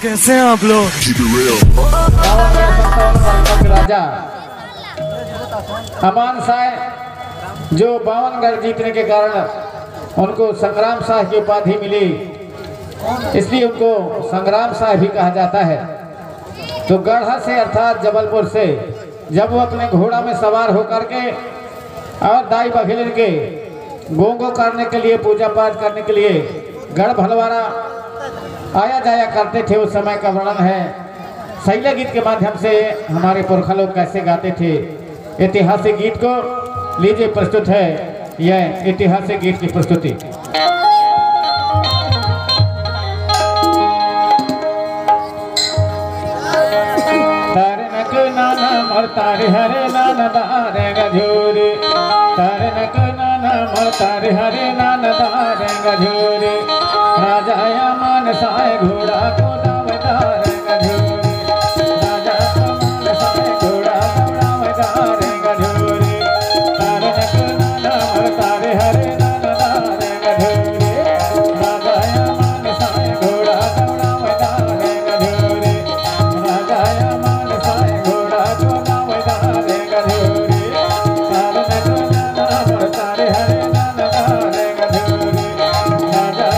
कैसे हैं आप लोग? राजा अमान शाह जो 52 जीतने के कारण उनको संग्राम शाह की उपाधि मिली, इसलिए उनको संग्राम शाह भी कहा जाता है। तो गढ़ा से अर्थात जबलपुर से जब वो अपने घोड़ा में सवार होकर के और दाई बघेलिन के गोंगो करने के लिए, पूजा पाठ करने के लिए गढ़ भलवारा आया जाया करते थे, उस समय का वर्णन है। शैला गीत के माध्यम से हमारे पुरखा लोग कैसे गाते थे। ऐतिहासिक गीत को लीजिए, प्रस्तुत है यह ऐतिहासिक गीत की प्रस्तुति। तारनक नाना मोर तारे हरे नाना दारे गझोरे, तारनक नाना मोर तारे हरे नाना दारे गझोरे, राजा अमान शाह घोड़ा को दावेदार गझोरे, राजा अमान शाह घोड़ा दावेदार गझोरे, तारनक नाना मोर तारे हरे नाना दारे गझोरे, राजा अमान शाह घोड़ा दावेदार गझोरे, राजा अमान शाह घोड़ा को दावेदार गझोरे, तारनक नाना मोर तारे हरे नाना दारे गझोरे, राजा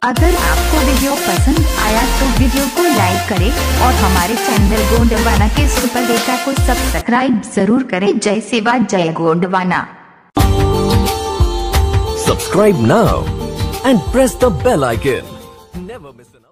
अगर आपको वीडियो पसंद आया तो वीडियो को लाइक करें और हमारे चैनल गोंडवाना के सुपर डेटा को सब्सक्राइब जरूर करें। जय सेवा जय Gondwana. Subscribe now and press the bell icon. Never miss an